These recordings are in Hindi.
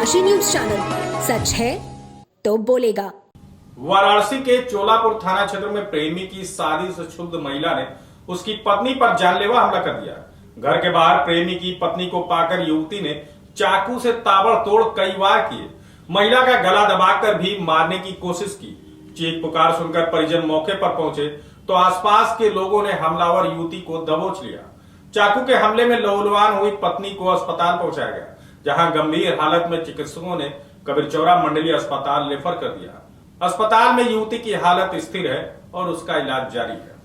राशि न्यूज चैनल, सच है तो बोलेगा। वाराणसी के चोलापुर थाना क्षेत्र में प्रेमी की शादी से क्षुब्ध महिला ने उसकी पत्नी पर जानलेवा हमला कर दिया। घर के बाहर प्रेमी की पत्नी को पाकर युवती ने चाकू से ताबड़तोड़ कई वार किए। महिला का गला दबाकर भी मारने की कोशिश की। चीख पुकार सुनकर परिजन मौके पर पहुंचे तो आसपास के लोगों ने हमलावर युवती को दबोच लिया। चाकू के हमले में लहूलुहान हुई पत्नी को अस्पताल पहुंचाया गया, जहां गंभीर हालत में चिकित्सकों ने कबीरचौरा मंडलीय अस्पताल रेफर कर दिया। अस्पताल में युवती की हालत स्थिर है और उसका इलाज जारी है।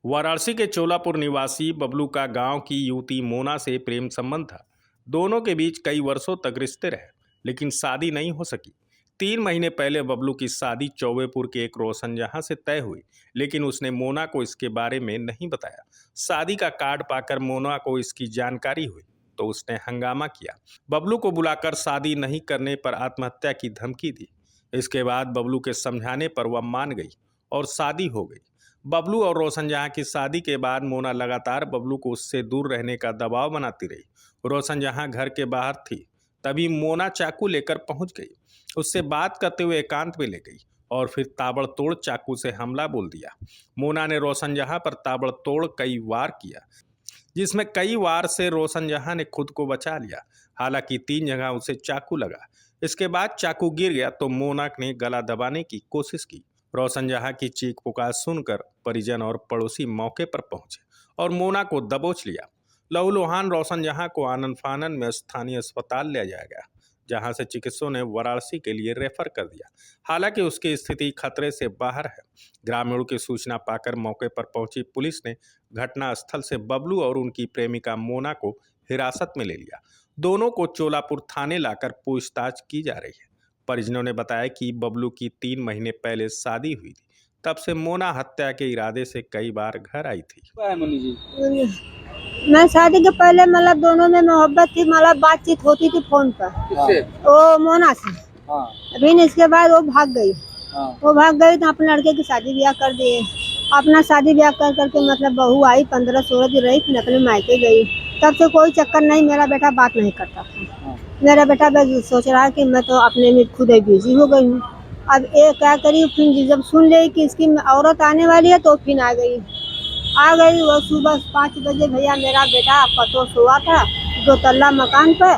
वाराणसी के चोलापुर निवासी बबलू का गांव की युवती मोना से प्रेम संबंध था। दोनों के बीच कई वर्षों तक रिश्ते रहे, लेकिन शादी नहीं हो सकी। 3 महीने पहले बबलू की शादी चौबेपुर के एक रोशन जहां से तय हुई, लेकिन उसने मोना को इसके बारे में नहीं बताया। शादी का कार्ड पाकर मोना को इसकी जानकारी हुई तो उसने हंगामा किया। बबलू को बुलाकर शादी नहीं करने पर आत्महत्या की धमकी दी। इसके बाद बबलू के समझाने पर वह मान गई और शादी हो गई। बबलू और रोशन जहां की शादी के बाद मोना लगातार बबलू को उससे दूर रहने का दबाव बनाती रही। रोशन जहां घर के बाहर थी, तभी मोना चाकू लेकर पहुंच गई। उससे बात करते हुए एकांत में ले गई और फिर ताबड़तोड़ चाकू से हमला बोल दिया। मोना ने रोशन जहां पर ताबड़तोड़ कई वार किया, जिसमें कई वार से रोशन जहां ने खुद को बचा लिया। हालांकि 3 जगह उसे चाकू लगा। इसके बाद चाकू गिर गया तो मोना ने गला दबाने की कोशिश की। रोशन जहां की चीख पुकार सुनकर परिजन और पड़ोसी मौके पर पहुंचे और मोना को दबोच लिया। लहूलुहान रोशन जहां को आनन फानन में स्थानीय अस्पताल ले जाया गया, जहां से चिकित्सकों ने वाराणसी के लिए रेफर कर दिया। हालांकि उसकी स्थिति खतरे से बाहर है। ग्रामीणों की सूचना पाकर मौके पर पहुंची पुलिस ने घटनास्थल से बबलू और उनकी प्रेमिका मोना को हिरासत में ले लिया। दोनों को चोलापुर थाने लाकर पूछताछ की जा रही है। परिजनों ने बताया कि बबलू की 3 महीने पहले शादी हुई थी, तब से मोना हत्या के इरादे से कई बार घर आई थी। मैं शादी के पहले मतलब दोनों में मोहब्बत थी, मतलब बातचीत होती थी फोन पर। किससे? वो मोना से। हाँ। अभी इसके बाद वो भाग गई। हाँ। वो भाग गई तो अपने लड़के की शादी ब्याह कर दिए। अपना शादी ब्याह कर करके मतलब बहू आई, 15-16 दिन रही, फिर अपने मायके गई। तब से कोई चक्कर नहीं, मेरा बेटा बात नहीं करता था। हाँ। मेरा बेटा बस सोच रहा है कि मैं तो अपने में खुद ही बिजी हो गई हूँ। अब ये क्या करी, फिर जब सुन ले कि इसकी औरत आने वाली है तो फिर आ गई। वो सुबह 5 बजे भैया मेरा बेटा पतो सोआ था 2 तल्ला मकान पर,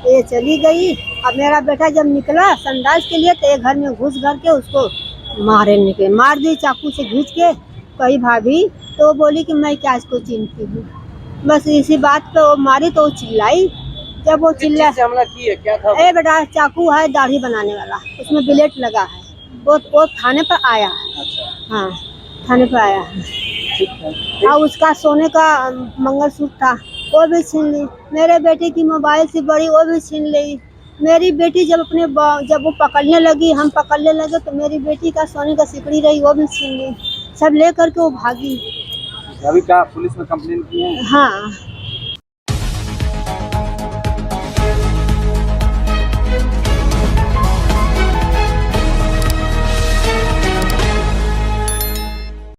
ये चली गई। अब मेरा बेटा जब निकला संडास के लिए तो ये घर में घुस कर के उसको मार दी चाकू से घींच के। कही भाभी, तो वो बोली कि मैं क्या इसको चिंती हूँ। बस इसी बात पे वो मारी तो वो चिल्लाई। जब वो चिल्ला हमला की है, क्या था? ए बेटा चाकू है दाढ़ी बनाने वाला, उसमें ब्लेड लगा है। वो थाने पर आया है। अच्छा। हाँ, थाने पर आया है। ठीक है। और उसका सोने का मंगलसूत्र था, वो भी छीन ली। मेरे बेटे की मोबाइल से बड़ी वो भी छीन ली। मेरी बेटी जब वो पकड़ने लगी, हम पकड़ने लगे तो मेरी बेटी का सोने का सिकड़ी रही, वो भी छीन ली। सब ले करके वो भागी। अभी क्या पुलिस में कंप्लेन की है? हाँ।